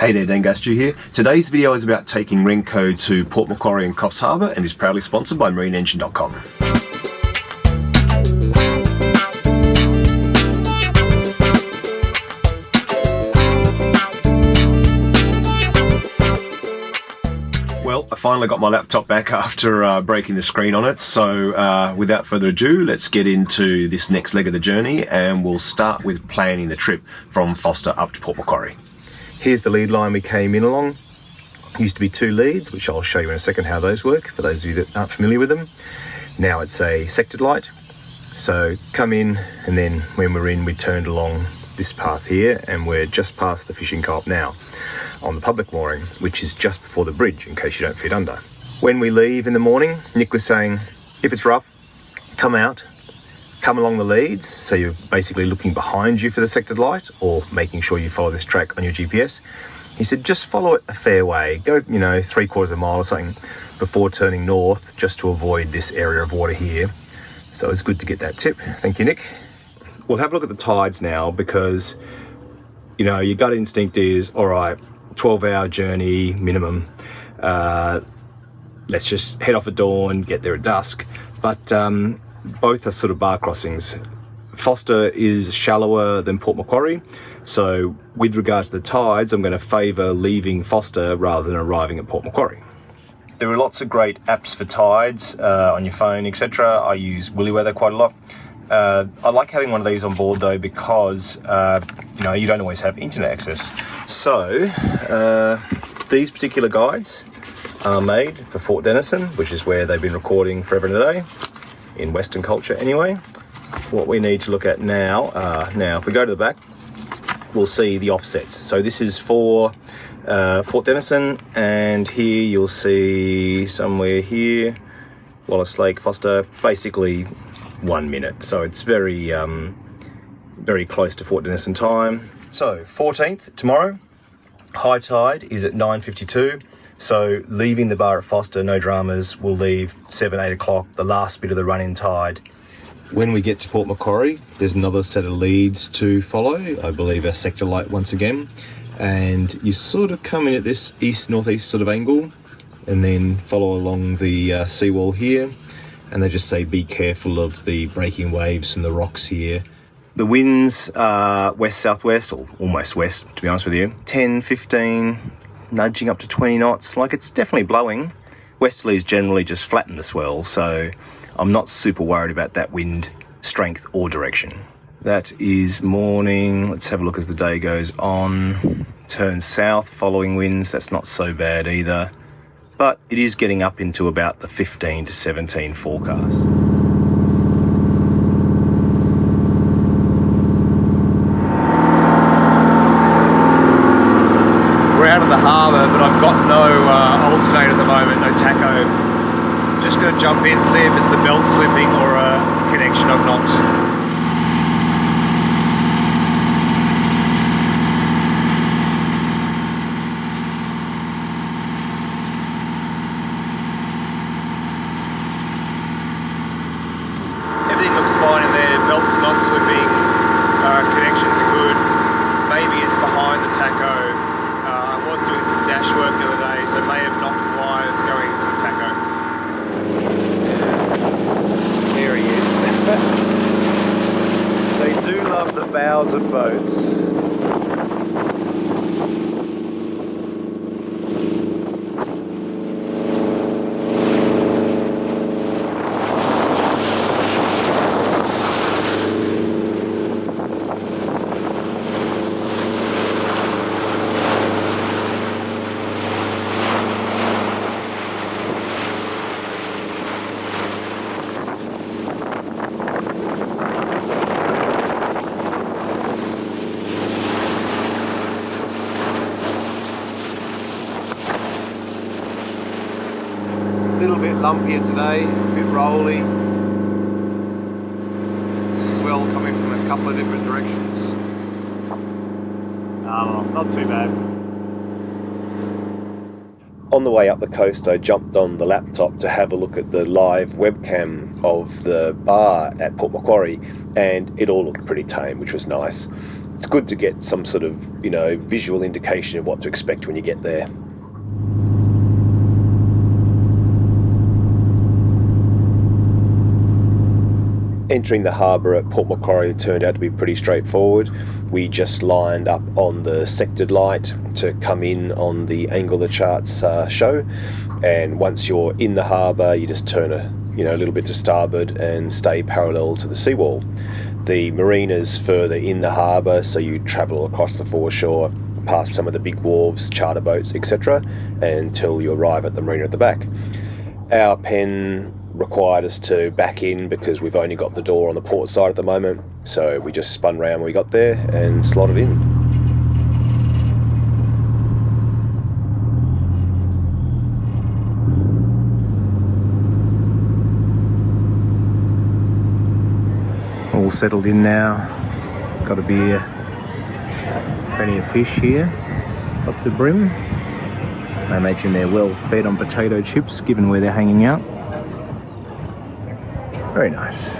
Hey there, Dan Stu here. Today's video is about taking Renko to Port Macquarie and Coffs Harbour and is proudly sponsored by MarineEngine.com. Well, I finally got my laptop back after breaking the screen on it, so without further ado, let's get into this next leg of the journey and we'll start with planning the trip from Forster up to Port Macquarie. Here's the lead line we came in along. Used to be 2 leads, which I'll show you in a second how those work for those of you that aren't familiar with them. Now it's a sectored light. So come in, and then when we're in, we turned along this path here, and we're just past the fishing co-op now on the public mooring, which is just before the bridge in case you don't fit under. When we leave in the morning, Nick was saying, if it's rough, come out, come along the leads, so you're basically looking behind you for the sectored light or making sure you follow this track on your GPS. He said, just follow it a fair way, go, 3/4 mile or something before turning north, just to avoid this area of water here. So it's good to get that tip. Thank you, Nick. We'll have a look at the tides now because, your gut instinct is, all right, 12-hour journey minimum. Let's just head off at dawn, get there at dusk. But both are sort of bar crossings. Forster is shallower than Port Macquarie, so with regards to the tides, I'm going to favour leaving Forster rather than arriving at Port Macquarie. There are lots of great apps for tides on your phone, etc. I use WillyWeather quite a lot. I like having one of these on board though because you don't always have internet access. So these particular guides are made for Fort Denison, which is where they've been recording forever and a day. In Western culture anyway. What we need to look at now, if we go to the back, we'll see the offsets. So this is for Fort Denison, and here you'll see somewhere here, Wallace Lake, Forster, basically 1 minute. So it's very, very close to Fort Denison time. So 14th, tomorrow, high tide is at 9:52. So leaving the bar at Forster, no dramas, we'll leave 7, 8 o'clock, the last bit of the run-in tide. When we get to Port Macquarie, there's another set of leads to follow, I believe a sector light once again. And you sort of come in at this east-northeast sort of angle and then follow along the seawall here. And they just say be careful of the breaking waves and the rocks here. The winds are west-southwest, or almost west, to be honest with you. 10, 15... nudging up to 20 knots, like it's definitely blowing. Westerlies generally just flatten the swell, so I'm not super worried about that wind strength or direction. That is morning. Let's have a look as the day goes on. Turn south following winds, that's not so bad either. But it is getting up into about the 15 to 17 forecast. We're out of the harbour, but I've got no alternate at the moment, no tacho. Just going to jump in, see if it's the belt slipping or a connection I've knocked. Everything looks fine in there, belt's not slipping, connections are good. Maybe it's behind the tacho. I was doing some dash work the other day, so may have knocked wires going to the tacho. Yeah. There he is. They do love the bows of boats. Little bit lumpier today, a bit rolly. Swell coming from a couple of different directions. Not too bad. On the way up the coast, I jumped on the laptop to have a look at the live webcam of the bar at Port Macquarie, and it all looked pretty tame, which was nice. It's good to get some sort of, visual indication of what to expect when you get there. Entering the harbour at Port Macquarie turned out to be pretty straightforward. We just lined up on the sectored light to come in on the angle the charts show, and once you're in the harbour, you just turn a little bit to starboard and stay parallel to the seawall. The marina's further in the harbour, so you travel across the foreshore, past some of the big wharves, charter boats, etc., until you arrive at the marina at the back. Our pen required us to back in because we've only got the door on the port side at the moment, so we just spun round when we got there and slotted in. All settled in now, got a beer, plenty of fish here, lots of bream. I imagine they're well fed on potato chips given where they're hanging out. Very nice.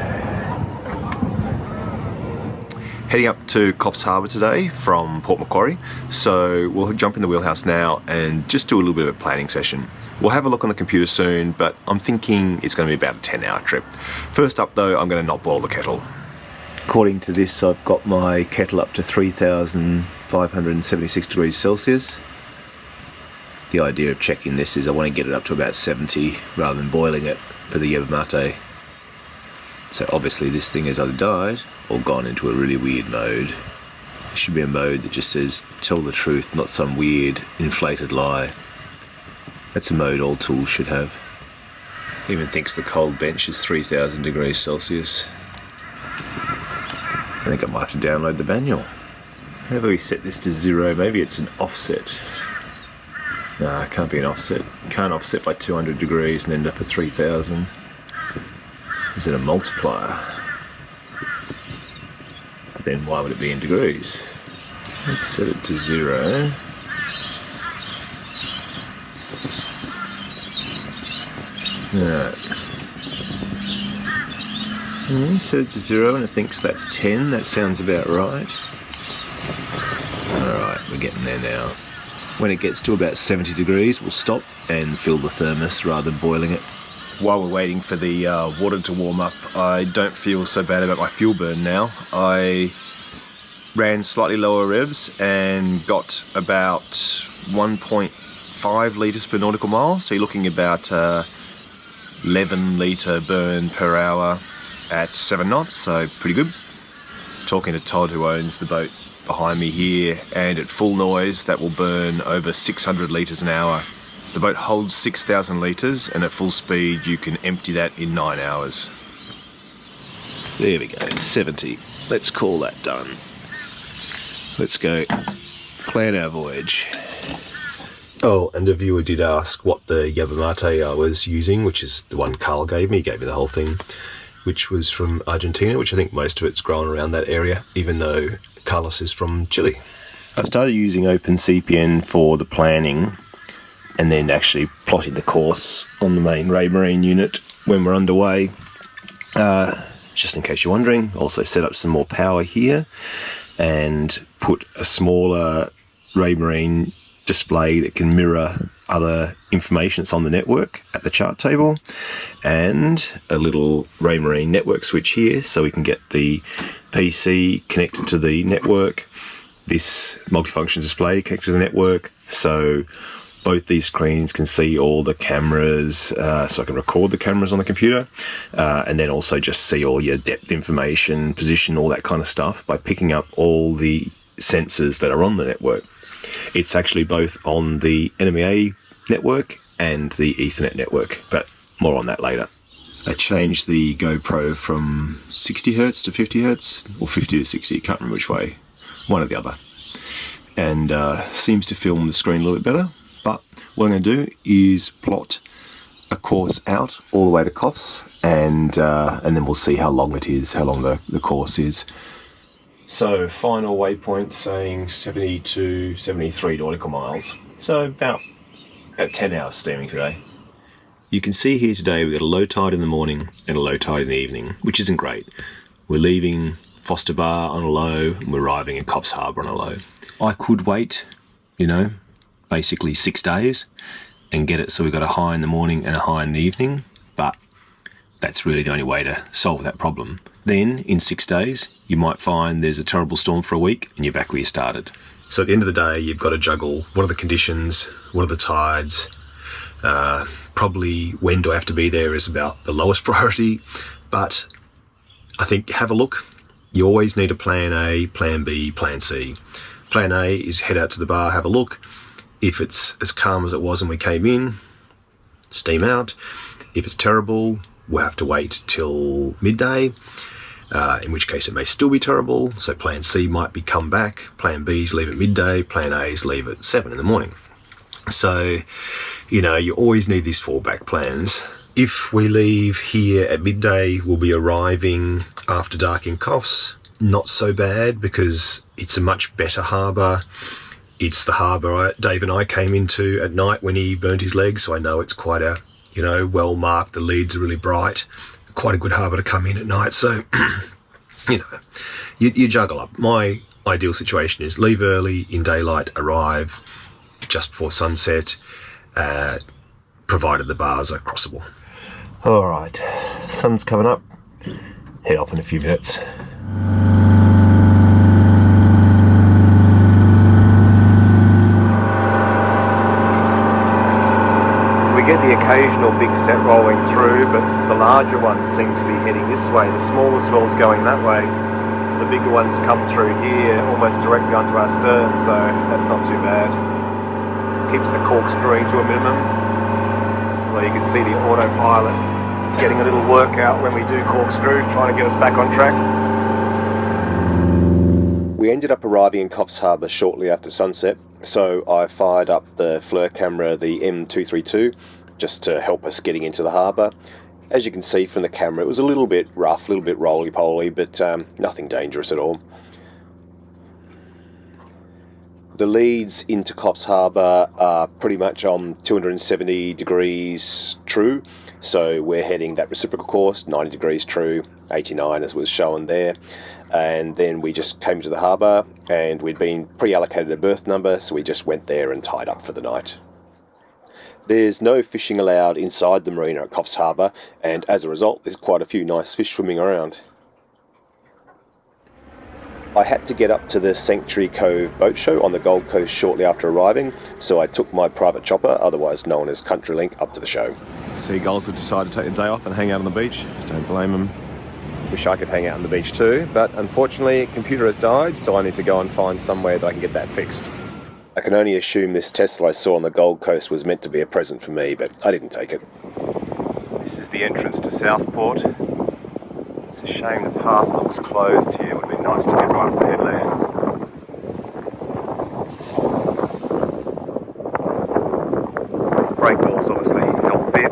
Heading up to Coffs Harbour today from Port Macquarie, so we'll jump in the wheelhouse now and just do a little bit of a planning session. We'll have a look on the computer soon, but I'm thinking it's going to be about a 10-hour trip. First up though, I'm going to not boil the kettle. According to this, I've got my kettle up to 3,576 degrees Celsius. The idea of checking this is I want to get it up to about 70 rather than boiling it for the yerba mate. So obviously this thing has either died or gone into a really weird mode. There should be a mode that just says tell the truth, not some weird inflated lie. That's a mode all tools should have. Even thinks the cold bench is 3,000 degrees Celsius. I think I might have to download the manual. How do we set this to 0? Maybe it's an offset. No, it can't be an offset. Can't offset by 200 degrees and end up at 3,000. Is it a multiplier? But then why would it be in degrees? Let's set it to 0. Alright. Set it to 0 and it thinks that's 10. That sounds about right. Alright, we're getting there now. When it gets to about 70 degrees, we'll stop and fill the thermos rather than boiling it. While we're waiting for the water to warm up, I don't feel so bad about my fuel burn now. I ran slightly lower revs and got about 1.5 litres per nautical mile, so you're looking about 11 litre burn per hour at 7 knots, so pretty good. Talking to Todd, who owns the boat behind me here, and at full noise that will burn over 600 litres an hour. The boat holds 6,000 litres, and at full speed you can empty that in 9 hours. There we go, 70. Let's call that done. Let's go plan our voyage. Oh, and a viewer did ask what the yerba mate I was using, which is the one Carl gave me. He gave me the whole thing, which was from Argentina, which I think most of it's grown around that area, even though Carlos is from Chile. I started using OpenCPN for the planning, and then actually plotting the course on the main Raymarine unit when we're underway. Just in case you're wondering, also set up some more power here and put a smaller Raymarine display that can mirror other information that's on the network at the chart table, and a little Raymarine network switch here so we can get the PC connected to the network, this multifunction display connected to the network, so both these screens can see all the cameras, so I can record the cameras on the computer, and then also just see all your depth information, position, all that kind of stuff by picking up all the sensors that are on the network. It's actually both on the NMEA network and the Ethernet network, but more on that later. I changed the GoPro from 60 Hz to 50 Hz, or 50 to 60, can't remember which way, one or the other. And seems to film the screen a little bit better. But what I'm going to do is plot a course out all the way to Coffs, and then we'll see how long it is, how long the course is. So final waypoint saying 70 to 73 nautical miles. So about About 10 hours steaming today. You can see here today we've got a low tide in the morning and a low tide in the evening, which isn't great. We're leaving Forster Bar on a low and we're arriving at Coffs Harbour on a low. I could wait, you know, basically 6 days and get it so we've got a high in the morning and a high in the evening, but that's really the only way to solve that problem. Then, in 6 days, you might find there's a terrible storm for a week and you're back where you started. So at the end of the day, you've got to juggle what are the conditions, what are the tides, probably when do I have to be there is about the lowest priority, but I think have a look. You always need a plan A, plan B, plan C. Plan A is head out to the bar, have a look. If it's as calm as it was when we came in, steam out. If it's terrible, we'll have to wait till midday, in which case it may still be terrible. So plan C might be come back, plan B's leave at midday, plan A's leave at 7 in the morning. So, you know, you always need these fallback plans. If we leave here at midday, we'll be arriving after dark in Coffs. Not so bad because it's a much better harbour. It's the harbour Dave and I came into at night when he burnt his leg, so I know it's quite a, you know, well marked. The leads are really bright. Quite a good harbour to come in at night. So, you know, you juggle up. My ideal situation is leave early in daylight, arrive just before sunset, provided the bars are crossable. All right, sun's coming up. Head off in a few minutes. We get the occasional big set rolling through, but the larger ones seem to be heading this way. The smaller swell's going that way. The bigger ones come through here almost directly onto our stern, so that's not too bad. Keeps the corkscrewing to a minimum. Well, you can see the autopilot getting a little workout when we do corkscrew, trying to get us back on track. We ended up arriving in Coffs Harbour shortly after sunset, so I fired up the FLIR camera, the M232, just to help us getting into the harbour. As you can see from the camera, it was a little bit rough, a little bit roly-poly, but nothing dangerous at all. The leads into Coffs Harbour are pretty much on 270 degrees true, so we're heading that reciprocal course, 90 degrees true, 89 as was shown there, and then we just came to the harbour and we'd been pre-allocated a berth number, so we just went there and tied up for the night. There's no fishing allowed inside the marina at Coffs Harbour, and as a result there's quite a few nice fish swimming around. I had to get up to the Sanctuary Cove boat show on the Gold Coast shortly after arriving, so I took my private chopper, otherwise known as CountryLink, up to the show. Seagulls have decided to take the day off and hang out on the beach. Don't blame them. Wish I could hang out on the beach too, but unfortunately computer has died, so I need to go and find somewhere that I can get that fixed. I can only assume this Tesla I saw on the Gold Coast was meant to be a present for me, but I didn't take it. This is the entrance to Southport. It's a shame the path looks closed here. It would have been nice to get right up the headland. The brake walls obviously help a bit.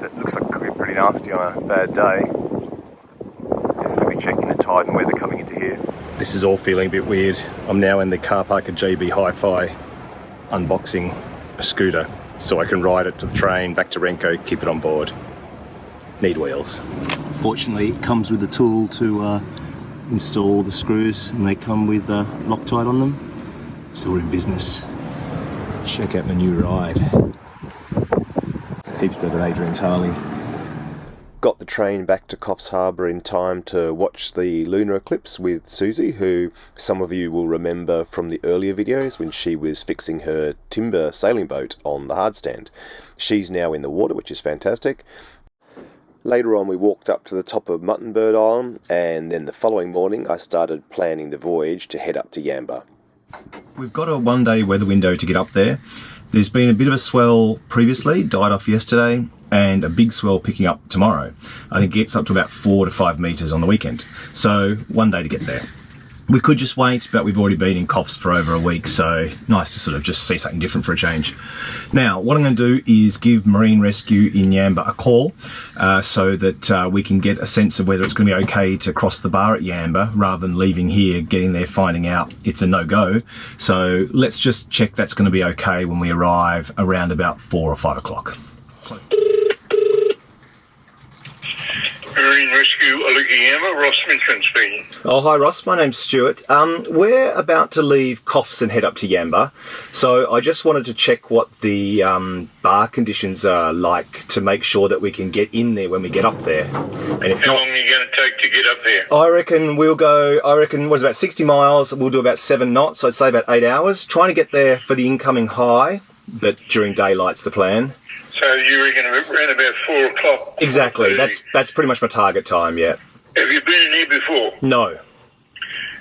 That looks like it could be pretty nasty on a bad day. Definitely be checking the tide and weather coming into here. This is all feeling a bit weird. I'm now in the car park at JB Hi-Fi, unboxing a scooter so I can ride it to the train, back to Renko, keep it on board. Need wheels. Fortunately, it comes with a tool to install the screws, and they come with Loctite on them. So we're in business. Check out my new ride. Heaps better than Adrian's Harley. Got the train back to Coffs Harbour in time to watch the lunar eclipse with Susie, who some of you will remember from the earlier videos when she was fixing her timber sailing boat on the hardstand. She's now in the water, which is fantastic. Later on we walked up to the top of Muttonbird Island, and then the following morning I started planning the voyage to head up to Yamba. We've got a one-day weather window to get up there. There's been a bit of a swell previously, died off yesterday, and a big swell picking up tomorrow. I think it gets up to about 4 to 5 metres on the weekend. So one day to get there. We could just wait, but we've already been in Coffs for over a week, so nice to sort of just see something different for a change. Now, what I'm going to do is give Marine Rescue in Yamba a call so that we can get a sense of whether it's going to be okay to cross the bar at Yamba rather than leaving here, getting there, finding out it's a no-go. So let's just check that's going to be okay when we arrive around about 4 or 5 o'clock. Marine Rescue, Yamba, Ross Mitchell speaking. Oh, hi Ross, my name's Stuart. We're about to leave Coffs and head up to Yamba, so I just wanted to check what the bar conditions are like to make sure that we can get in there when we get up there. And if How long are you going to take to get up there? I reckon what is about 60 miles, we'll do about 7 knots, I'd say about 8 hours. Trying to get there for the incoming high, but during daylight's the plan. So you reckon around about 4 o'clock? Exactly, that's pretty much my target time, yeah. Have you been in here before? No.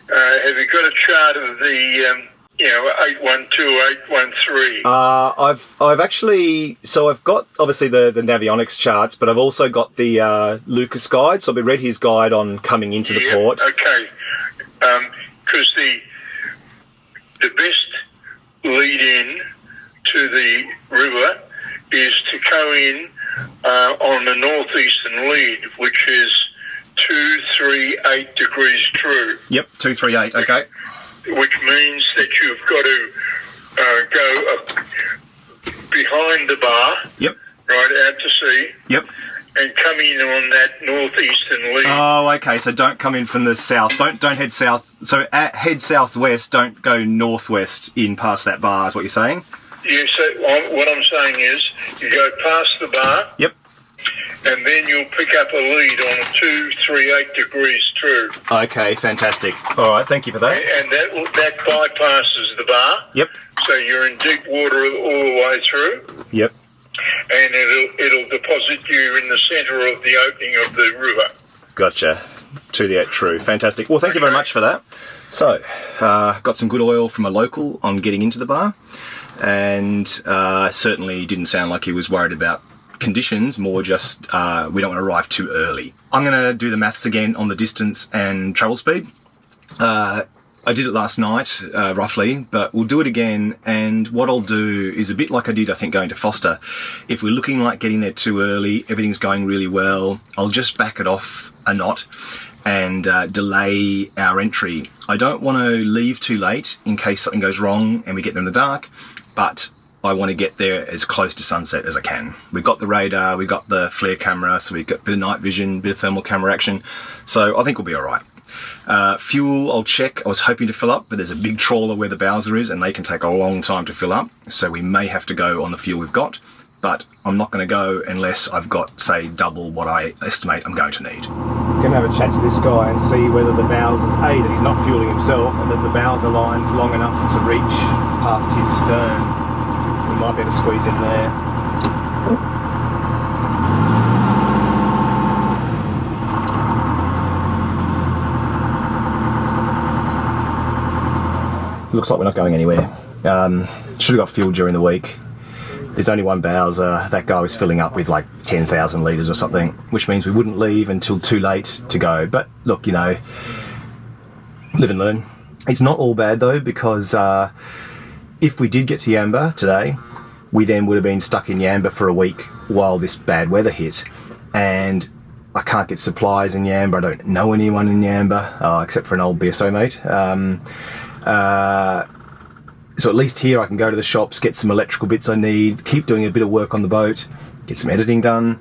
Have you got a chart of the, 812, 813? I've actually, so I've got obviously the Navionics charts, but I've also got the Lucas guide, so I've read his guide on coming into the port. Okay, because the best lead in to the river is to go in on the northeastern lead, which is 238 degrees true. Yep, 238, okay. Which means that you've got to go behind the bar, yep, right out to sea, yep, and come in on that northeastern lead. Oh, okay, so don't come in from the south. Don't head south. So head southwest, don't go northwest in past that bar, is what you're saying? Yes, what I'm saying is you go past the bar, yep, and then you'll pick up a lead on a 238 degrees true. Okay, fantastic. All right, thank you for that. And that bypasses the bar. Yep. So you're in deep water all the way through. Yep. And it'll deposit you in the centre of the opening of the river. Gotcha. 238 true. Fantastic. Well, thank you very much for that. So, got some good oil from a local on getting into the bar, and certainly didn't sound like he was worried about conditions, more just we don't want to arrive too early. I'm going to do the maths again on the distance and travel speed. I did it last night, roughly, but we'll do it again, and what I'll do is a bit like I did, I think, going to Forster. If we're looking like getting there too early, everything's going really well, I'll just back it off a knot and delay our entry. I don't want to leave too late in case something goes wrong and we get there in the dark, but I want to get there as close to sunset as I can. We've got the radar, we've got the flare camera, so we've got a bit of night vision, a bit of thermal camera action, so I think we'll be all right. Fuel, I'll check. I was hoping to fill up, but there's a big trawler where the Bowser is, and they can take a long time to fill up, so we may have to go on the fuel we've got, but I'm not going to go unless I've got, say, double what I estimate I'm going to need. I'm going to have a chat to this guy and see whether the Bowser's, A, that he's not fueling himself, and that the Bowser line's long enough to reach past his stern. We might be able to squeeze in there. Looks like we're not going anywhere. Should have got fuel during the week. There's only one Bowser. That guy was filling up with like 10,000 litres or something, which means we wouldn't leave until too late to go. But look, you know, live and learn. It's not all bad though, because if we did get to Yamba today, we then would have been stuck in Yamba for a week while this bad weather hit. And I can't get supplies in Yamba. I don't know anyone in Yamba, except for an old BSO mate. So at least here I can go to the shops, get some electrical bits I need, keep doing a bit of work on the boat, get some editing done,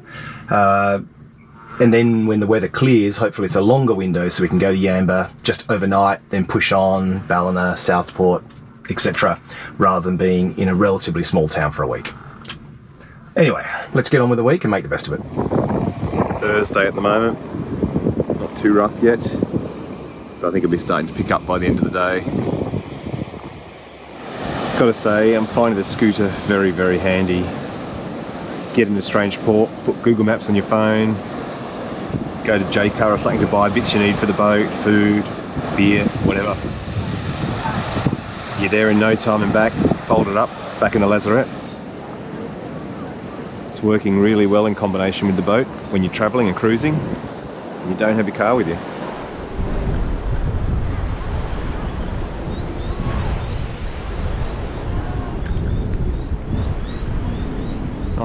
and then when the weather clears, hopefully it's a longer window so we can go to Yamba just overnight, then push on Ballina, Southport, etc., rather than being in a relatively small town for a week. Anyway, let's get on with the week and make the best of it. Thursday at the moment, not too rough yet, but I think it'll be starting to pick up by the end of the day. Gotta say, I'm finding the scooter very, very handy. Get in a strange port, put Google Maps on your phone, go to JCar or something to buy bits you need for the boat, food, beer, whatever. You're there in no time and back, fold it up, back in the lazarette. It's working really well in combination with the boat when you're travelling and cruising and you don't have your car with you.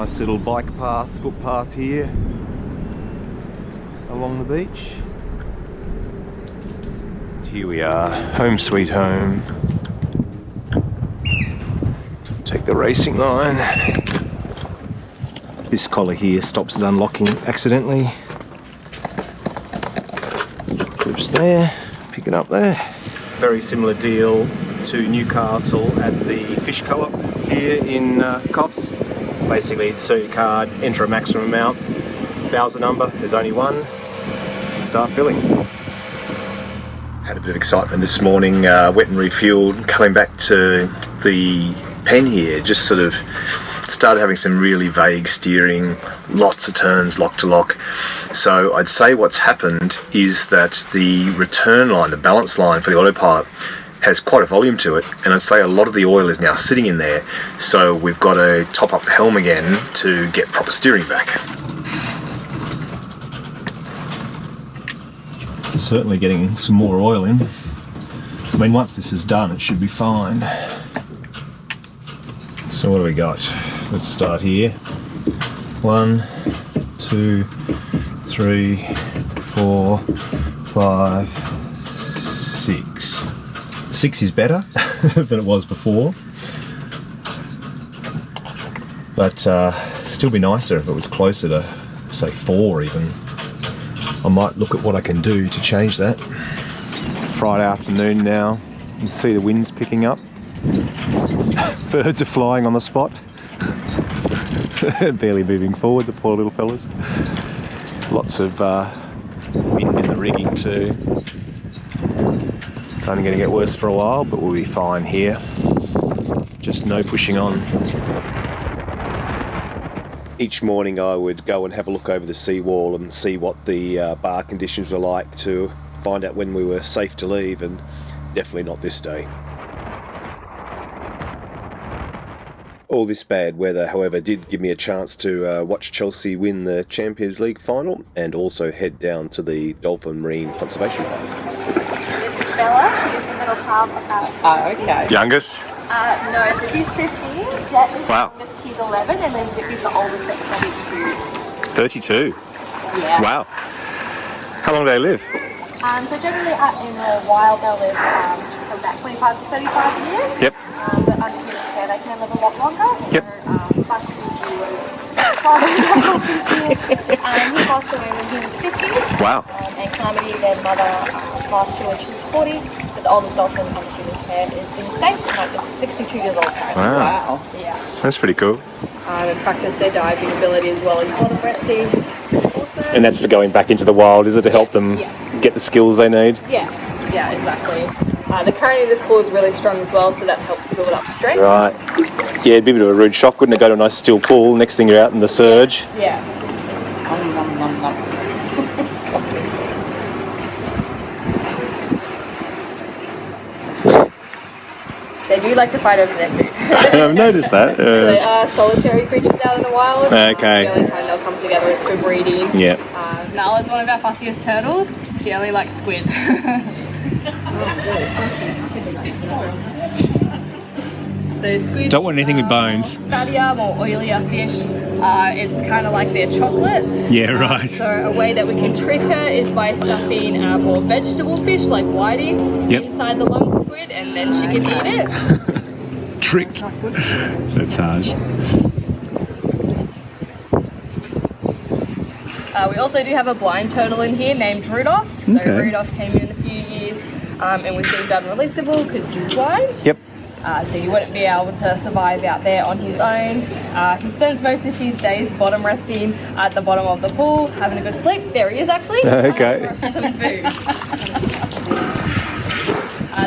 Nice little bike path, footpath here along the beach. Here we are, home sweet home. Take the racing line. This collar here stops it unlocking accidentally. Clips there, pick it up there. Very similar deal to Newcastle at the fish co-op here in Coffs. Basically, insert your card, enter a maximum amount, bowser number, there's only one, start filling. Had a bit of excitement this morning, wet and refueled, coming back to the pen here, just sort of started having some really vague steering, lots of turns, lock to lock. So I'd say what's happened is that the return line, the balance line for the autopilot, has quite a volume to it, and I'd say a lot of the oil is now sitting in there, so we've got to top up the helm again to get proper steering back. Certainly getting some more oil in. I mean, once this is done, it should be fine. So what do we got? Let's start here. 1, 2, 3, 4, 5, 6. 6 is better than it was before, but still be nicer if it was closer to, say, 4 even. I might look at what I can do to change that. Friday afternoon now, you can see the wind's picking up. Birds are flying on the spot. Barely moving forward, the poor little fellas. Lots of wind in the rigging too. It's only going to get worse for a while, but we'll be fine here. Just no pushing on. Each morning I would go and have a look over the seawall and see what the bar conditions were like to find out when we were safe to leave, and definitely not this day. All this bad weather, however, did give me a chance to watch Chelsea win the Champions League final and also head down to the Dolphin Marine Conservation Park. Bella, she's the middle child. Okay. Youngest? No, so she's 15, Jet is Wow. the youngest, he's 11, and then Zippy's the oldest at 32. 32? Yeah. Wow. How long do they live? So generally in a wild they'll live from about 25 to 35 years. Yep. But under human care they can live a lot longer. So, Yep. Bucky was father he passed away when he was 50. Wow. And Calamity, their mother, passed away when she was 40. But the oldest dolphin under human care is in the States, and like 62 years old currently. Wow. Yes. That's pretty cool. And practice their diving ability as well as bottom resting. Also. And that's for going back into the wild, is it, to help them get the skills they need? Yes, yeah, exactly. The current in this pool is really strong as well, so that helps build up strength. Right. Yeah, it'd be a bit of a rude shock, wouldn't it? Go to a nice still pool, next thing you're out in the surge. Yeah. They do like to fight over their food. I've noticed that. So they are solitary creatures out in the wild. Okay. The only time they'll come together is for breeding. Yeah. Nala's one of our fussiest turtles. She only likes squid. So squid. Don't want anything with bones. Fattier, more oilier fish. It's kind of like their chocolate. Yeah, right. So a way that we can trick her is by stuffing more vegetable fish like whiting inside the long squid, and then she can eat it. Tricked. That's harsh. We also do have a blind turtle in here named Rudolph. So Rudolph came in a few years and was deemed unreleasable because he's blind. Yep. So he wouldn't be able to survive out there on his own. He spends most of his days bottom resting at the bottom of the pool, having a good sleep. There he is actually. Okay. For some food.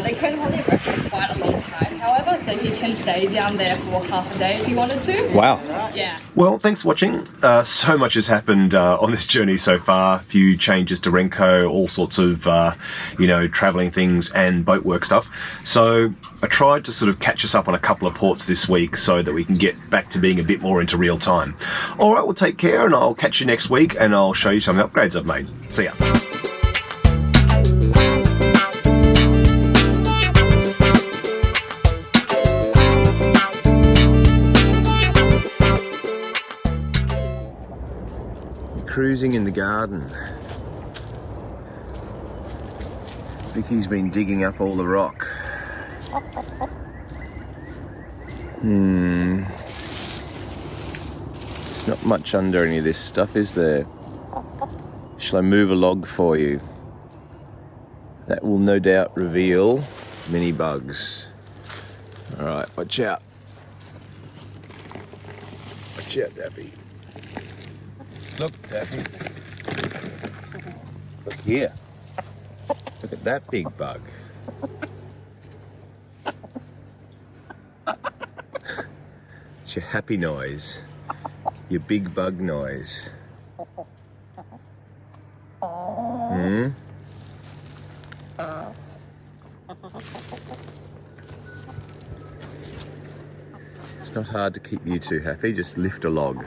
They can hold their breath for quite a long time, however, so he can stay down there for half a day if he wanted to. Wow. Yeah. Well, thanks for watching. So much has happened on this journey so far. A few changes to Renko, all sorts of, travelling things and boat work stuff. So I tried to sort of catch us up on a couple of ports this week so that we can get back to being a bit more into real time. All right, well, take care, and I'll catch you next week, and I'll show you some of the upgrades I've made. See ya. cruising in the garden. Vicky's been digging up all the rock. There's not much under any of this stuff, is there? Shall I move a log for you? That will no doubt reveal mini bugs. Alright, watch out. Watch out, Daffy. Look, Daffy. Look here. Look at that big bug. It's your happy noise. Your big bug noise. It's not hard to keep you two happy, just lift a log.